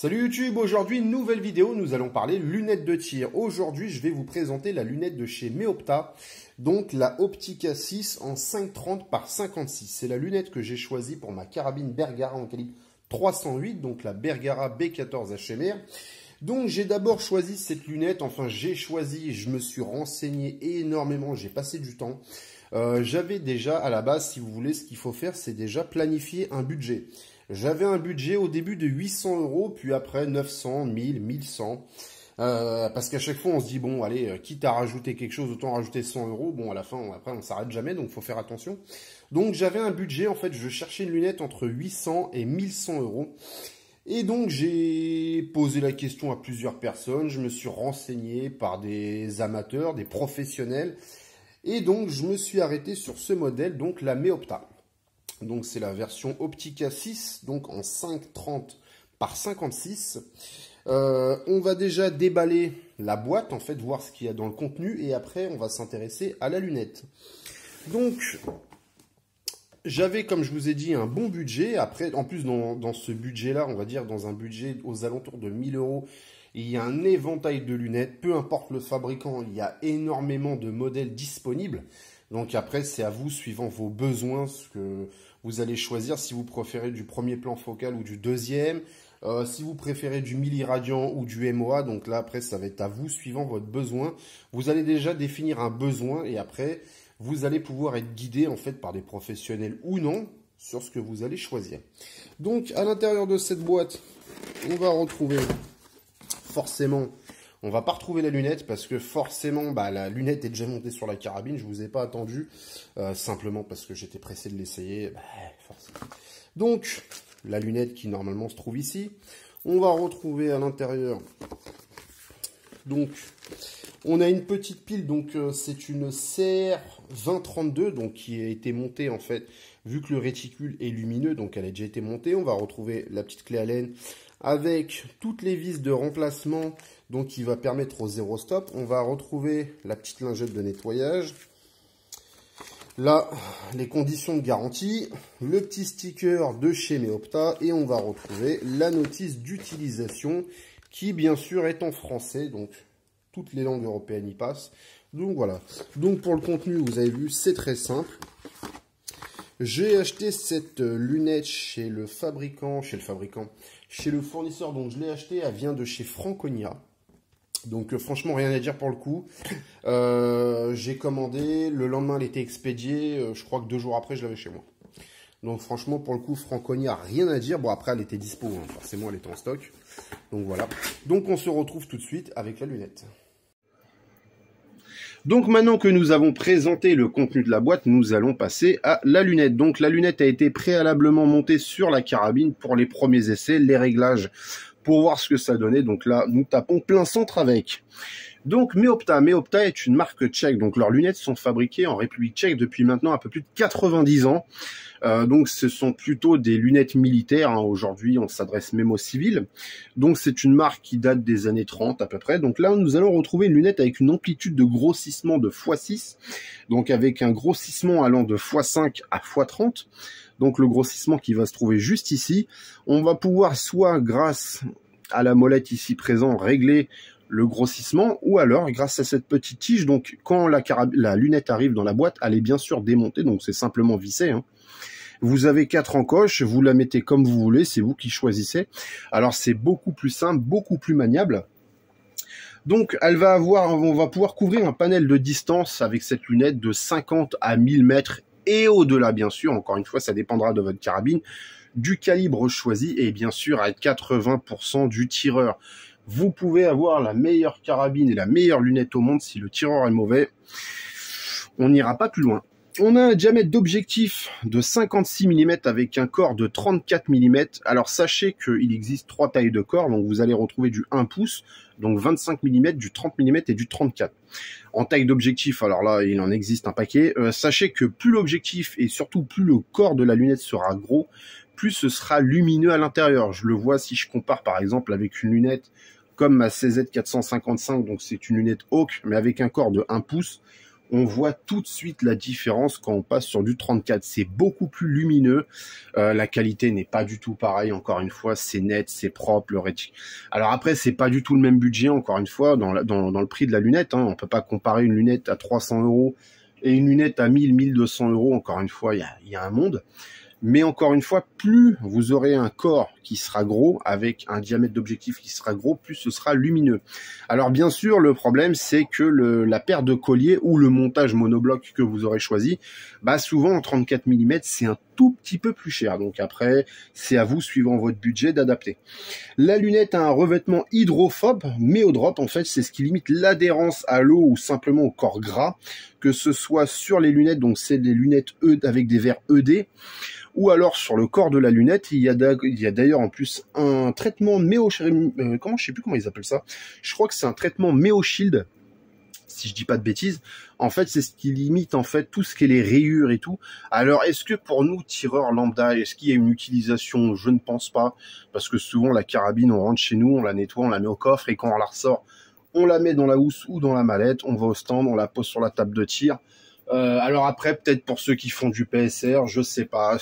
Salut YouTube, aujourd'hui nouvelle vidéo, nous allons parler lunettes de tir. Aujourd'hui je vais vous présenter la lunette de chez Meopta, donc la Optica 6 en 5,30 par 56. C'est la lunette que j'ai choisie pour ma carabine Bergara en calibre 308, donc la Bergara B14 HMR. Donc j'ai d'abord choisi cette lunette, je me suis renseigné énormément, j'ai passé du temps. J'avais déjà à la base, si vous voulez, ce qu'il faut faire, c'est déjà planifier un budget. J'avais un budget au début de 800 €, puis après 900, 1000, 1100. Parce qu'à chaque fois, on se dit, bon, allez, quitte à rajouter quelque chose, autant rajouter 100 €. Bon, à la fin, après, on s'arrête jamais, donc il faut faire attention. Donc, j'avais un budget, en fait, je cherchais une lunette entre 800 et 1100 €. Et donc, j'ai posé la question à plusieurs personnes. Je me suis renseigné par des amateurs, des professionnels. Et donc, je me suis arrêté sur ce modèle, donc la Meopta. Donc c'est la version Optica 6, donc en 5,30 par 56. On va déjà déballer la boîte, en fait, voir ce qu'il y a dans le contenu. Et après, on va s'intéresser à la lunette. Donc, j'avais, comme je vous ai dit, un bon budget. Après, en plus, dans ce budget-là, on va dire dans un budget aux alentours de 1000 €, il y a un éventail de lunettes. Peu importe le fabricant, il y a énormément de modèles disponibles. Donc après, c'est à vous, suivant vos besoins, ce que vous allez choisir, si vous préférez du premier plan focal ou du deuxième, si vous préférez du milliradian ou du MOA. Donc là, après, ça va être à vous, suivant votre besoin. Vous allez déjà définir un besoin et après, vous allez pouvoir être guidé, en fait, par des professionnels ou non, sur ce que vous allez choisir. Donc, à l'intérieur de cette boîte, on va retrouver forcément... On va pas retrouver la lunette parce que forcément, la lunette est déjà montée sur la carabine. Je vous ai pas attendu, simplement parce que j'étais pressé de l'essayer. Donc, la lunette qui normalement se trouve ici. On va retrouver à l'intérieur. Donc, on a une petite pile. Donc, c'est une CR2032, donc qui a été montée en fait, vu que le réticule est lumineux, donc elle a déjà été montée. On va retrouver la petite clé Allen avec toutes les vis de remplacement, donc qui va permettre au zéro stop. On va retrouver la petite lingette de nettoyage. Là, les conditions de garantie, le petit sticker de chez Meopta et on va retrouver la notice d'utilisation qui bien sûr est en français, donc toutes les langues européennes y passent. Donc voilà. Donc pour le contenu, vous avez vu, c'est très simple. J'ai acheté cette lunette chez le fournisseur, donc je l'ai acheté, elle vient de chez Franconia. Donc franchement, rien à dire pour le coup. J'ai commandé, le lendemain elle était expédiée, je crois que 2 jours après je l'avais chez moi. Donc franchement, pour le coup, Franconia, rien à dire. Bon, après elle était dispo, hein, forcément elle était en stock. Donc voilà. Donc on se retrouve tout de suite avec la lunette. Donc maintenant que nous avons présenté le contenu de la boîte, nous allons passer à la lunette. Donc la lunette a été préalablement montée sur la carabine pour les premiers essais, les réglages pour voir ce que ça donnait. Donc là, nous tapons plein centre avec. Donc Meopta est une marque tchèque. Donc leurs lunettes sont fabriquées en République tchèque depuis maintenant un peu plus de 90 ans. Donc ce sont plutôt des lunettes militaires, hein. Aujourd'hui, on s'adresse même aux civils. Donc c'est une marque qui date des années 30 à peu près. Donc là, nous allons retrouver une lunette avec une amplitude de grossissement de x6. Donc avec un grossissement allant de x5 à x30. Donc le grossissement qui va se trouver juste ici. On va pouvoir soit grâce à la molette ici présente régler le grossissement, ou alors grâce à cette petite tige. Donc quand la lunette arrive dans la boîte, elle est bien sûr démontée, donc c'est simplement vissé, hein. Vous avez 4 encoches, vous la mettez comme vous voulez, c'est vous qui choisissez. Alors c'est beaucoup plus simple, beaucoup plus maniable. Donc on va pouvoir couvrir un panel de distance avec cette lunette de 50 à 1000 mètres et au-delà, bien sûr. Encore une fois, ça dépendra de votre carabine, du calibre choisi et bien sûr à 80% du tireur. Vous pouvez avoir la meilleure carabine et la meilleure lunette au monde, si le tireur est mauvais, on n'ira pas plus loin. On a un diamètre d'objectif de 56 mm avec un corps de 34 mm. Alors sachez qu'il existe 3 tailles de corps, donc vous allez retrouver du 1 pouce, donc 25 mm, du 30 mm et du 34. En taille d'objectif, alors là, il en existe un paquet. Sachez que plus l'objectif et surtout plus le corps de la lunette sera gros, plus ce sera lumineux à l'intérieur. Je le vois si je compare par exemple avec une lunette comme ma CZ455, donc c'est une lunette Hawk, mais avec un corps de 1 pouce. on voit tout de suite la différence quand on passe sur du 34. C'est beaucoup plus lumineux. La qualité n'est pas du tout pareille. Encore une fois, c'est net, c'est propre. Alors après, c'est pas du tout le même budget. Encore une fois, dans le prix de la lunette, hein. On peut pas comparer une lunette à 300 € et une lunette à 1200 €. Encore une fois, il y a un monde. Mais encore une fois, plus vous aurez un corps qui sera gros, avec un diamètre d'objectif qui sera gros, plus ce sera lumineux. Alors bien sûr, le problème, c'est que la paire de collier ou le montage monobloc que vous aurez choisi, bah souvent en 34 mm, c'est un tout petit peu plus cher. Donc après, c'est à vous, suivant votre budget, d'adapter. La lunette a un revêtement hydrophobe, mais au drop, en fait, c'est ce qui limite l'adhérence à l'eau ou simplement au corps gras, que ce soit sur les lunettes, donc c'est des lunettes avec des verres ED, ou alors sur le corps de la lunette, il y a d'ailleurs en plus un traitement je sais plus comment ils appellent ça. Je crois que c'est un traitement MeoShield, si je dis pas de bêtises. En fait, c'est ce qui limite en fait tout ce qui est les rayures et tout. Alors, est-ce que pour nous tireurs lambda, est-ce qu'il y a une utilisation? Je ne pense pas, parce que souvent la carabine, on rentre chez nous, on la nettoie, on la met au coffre et quand on la ressort, on la met dans la housse ou dans la mallette, on va au stand, on la pose sur la table de tir. Alors après, peut-être pour ceux qui font du PSR, je sais pas,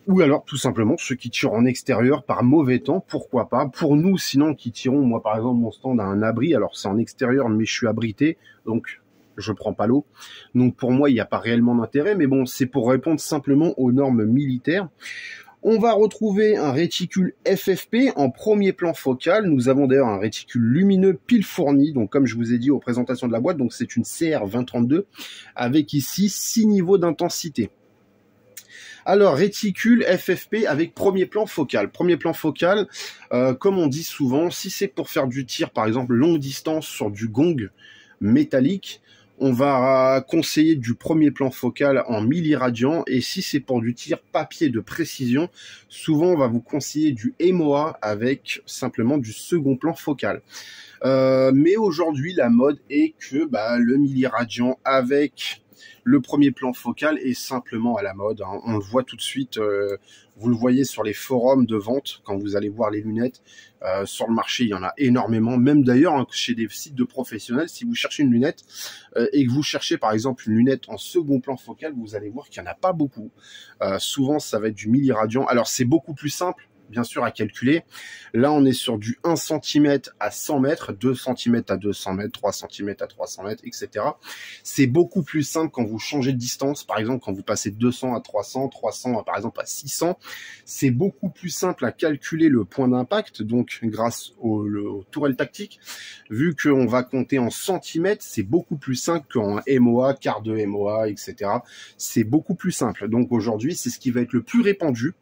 ou alors tout simplement ceux qui tirent en extérieur par mauvais temps, pourquoi pas. Pour nous, sinon, qui tirons, moi par exemple, mon stand a un abri, alors c'est en extérieur, mais je suis abrité, donc je prends pas l'eau. Donc pour moi, il n'y a pas réellement d'intérêt, mais bon, c'est pour répondre simplement aux normes militaires. On va retrouver un réticule FFP en premier plan focal. Nous avons d'ailleurs un réticule lumineux pile fourni, donc comme je vous ai dit aux présentations de la boîte, donc c'est une CR2032 avec ici 6 niveaux d'intensité. Alors, réticule FFP avec premier plan focal. Premier plan focal, comme on dit souvent, si c'est pour faire du tir, par exemple, longue distance sur du gong métallique, on va conseiller du premier plan focal en milliradian, et si c'est pour du tir papier de précision, souvent on va vous conseiller du EMOA avec simplement du second plan focal. Mais aujourd'hui, la mode est que le milliradian avec le premier plan focal est simplement à la mode, hein. On le voit tout de suite, vous le voyez sur les forums de vente, quand vous allez voir les lunettes, sur le marché, il y en a énormément, même d'ailleurs hein, chez des sites de professionnels, si vous cherchez une lunette et que vous cherchez par exemple une lunette en second plan focal, vous allez voir qu'il n'y en a pas beaucoup. Souvent, ça va être du milliradian. Alors, c'est beaucoup plus simple, bien sûr, à calculer. Là, on est sur du 1 cm à 100 mètres, 2 cm à 200 mètres, 3 cm à 300 mètres, etc. C'est beaucoup plus simple quand vous changez de distance. Par exemple, quand vous passez de 200 à 300, 300 par exemple à 600, c'est beaucoup plus simple à calculer le point d'impact, donc grâce aux tourelles tactiques. Vu qu'on va compter en centimètres, c'est beaucoup plus simple qu'en MOA, quart de MOA, etc. C'est beaucoup plus simple. Donc aujourd'hui, c'est ce qui va être le plus répandu.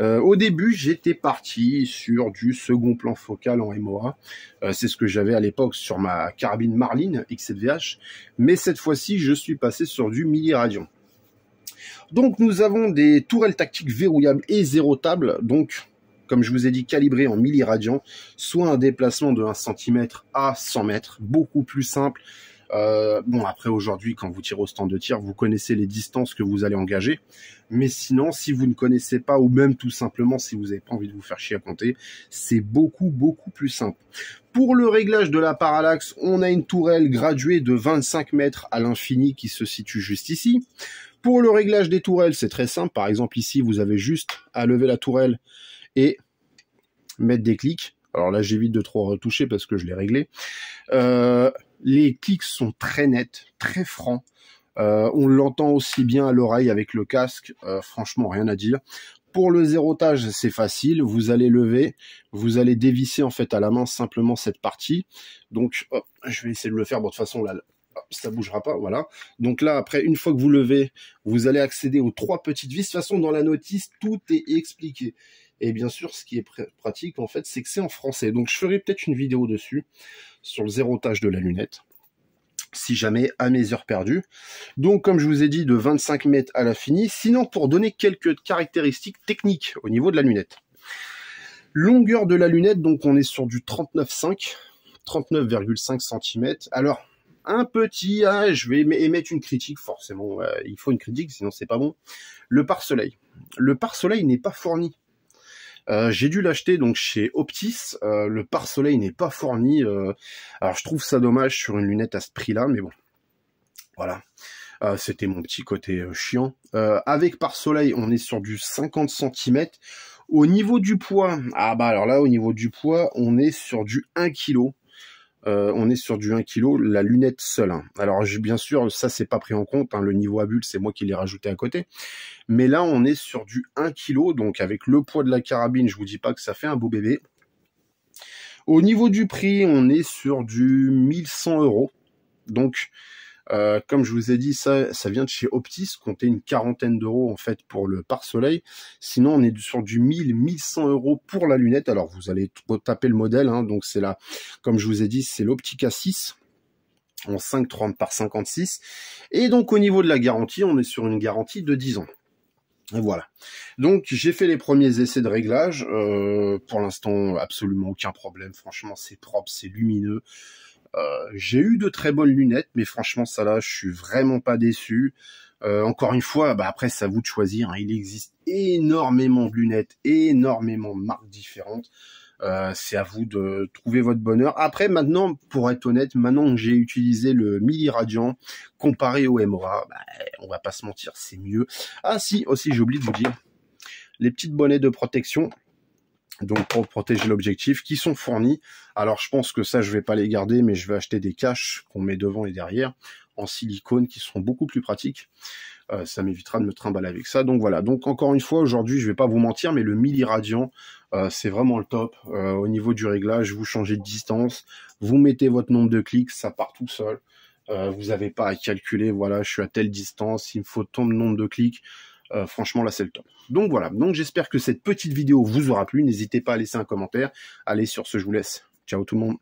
Au début, j'étais parti sur du second plan focal en MOA. C'est ce que j'avais à l'époque sur ma carabine Marlin X7VH. Mais cette fois-ci, je suis passé sur du milliradian. Donc, nous avons des tourelles tactiques verrouillables et zérotables. Donc, comme je vous ai dit, calibrées en milliradian. Soit un déplacement de 1 cm à 100 mètres. Beaucoup plus simple. Bon, après aujourd'hui, quand vous tirez au stand de tir, vous connaissez les distances que vous allez engager. Mais sinon, si vous ne connaissez pas, ou même tout simplement si vous n'avez pas envie de vous faire chier à compter, c'est beaucoup plus simple. Pour le réglage de la parallaxe, on a une tourelle graduée de 25 mètres à l'infini qui se situe juste ici. Pour le réglage des tourelles, c'est très simple. Par exemple, ici, vous avez juste à lever la tourelle et mettre des clics. Alors là, j'évite de trop retoucher parce que je l'ai réglé. Les clics sont très nets, très francs. On l'entend aussi bien à l'oreille avec le casque. Franchement, rien à dire. Pour le zérotage, c'est facile. Vous allez lever, vous allez dévisser en fait à la main simplement cette partie. Donc, hop, je vais essayer de le faire. Bon, de toute façon, là, ça bougera pas, voilà. Donc là, après, une fois que vous levez, vous allez accéder aux 3 petites vis. De toute façon, dans la notice, tout est expliqué. Et bien sûr, ce qui est pratique, en fait, c'est que c'est en français. Donc, je ferai peut-être une vidéo dessus, sur le zérotage de la lunette, si jamais à mes heures perdues. Donc, comme je vous ai dit, de 25 mètres à l'infini. Sinon, pour donner quelques caractéristiques techniques au niveau de la lunette. Longueur de la lunette, donc on est sur du 39,5, 39,5 cm. Alors, un petit, je vais émettre une critique, forcément, il faut une critique, sinon c'est pas bon. Le pare-soleil. Le pare-soleil n'est pas fourni. J'ai dû l'acheter donc chez Optis. Le pare-soleil n'est pas fourni. Alors je trouve ça dommage sur une lunette à ce prix-là, mais bon. Voilà. C'était mon petit côté chiant. Avec pare-soleil, on est sur du 50 cm. Au niveau du poids, ah bah alors là, au niveau du poids, on est sur du 1 kg. On est sur du 1 kg, la lunette seule. Hein. Alors bien sûr, ça c'est pas pris en compte, hein, le niveau à bulle, c'est moi qui l'ai rajouté à côté. Mais là, on est sur du 1 kg, donc avec le poids de la carabine, je vous dis pas que ça fait un beau bébé. Au niveau du prix, on est sur du 1100 €. Donc, comme je vous ai dit, ça vient de chez Optis, comptez une quarantaine d'euros en fait pour le pare-soleil. Sinon, on est sur du 1100 € pour la lunette. Alors, vous allez taper le modèle, hein, donc c'est là, comme je vous ai dit, c'est l'Optica 6 en 5,30 par 56. Et donc, au niveau de la garantie, on est sur une garantie de 10 ans. Et voilà. Donc, j'ai fait les premiers essais de réglage. Pour l'instant, absolument aucun problème. Franchement, c'est propre, c'est lumineux. J'ai eu de très bonnes lunettes, mais franchement, ça là, je suis vraiment pas déçu. Encore une fois, bah après, c'est à vous de choisir. Hein. Il existe énormément de lunettes, énormément de marques différentes. C'est à vous de trouver votre bonheur. Après, maintenant, pour être honnête, maintenant que j'ai utilisé le Mili Radiant comparé au Emora, bah, on va pas se mentir, c'est mieux. Ah si, aussi, j'ai oublié de vous dire, les petites bonnets de protection, donc pour protéger l'objectif, qui sont fournis. Alors je pense que ça je vais pas les garder, mais je vais acheter des caches qu'on met devant et derrière en silicone qui seront beaucoup plus pratiques. Ça m'évitera de me trimballer avec ça. Donc voilà, donc encore une fois aujourd'hui je vais pas vous mentir, mais le Mili Radiant c'est vraiment le top. Au niveau du réglage, vous changez de distance, vous mettez votre nombre de clics, ça part tout seul. Vous n'avez pas à calculer, voilà, je suis à telle distance, il me faut tant de nombre de clics. Franchement là c'est le top. Donc voilà, donc j'espère que cette petite vidéo vous aura plu. N'hésitez pas à laisser un commentaire. Allez, sur ce je vous laisse. Ciao tout le monde.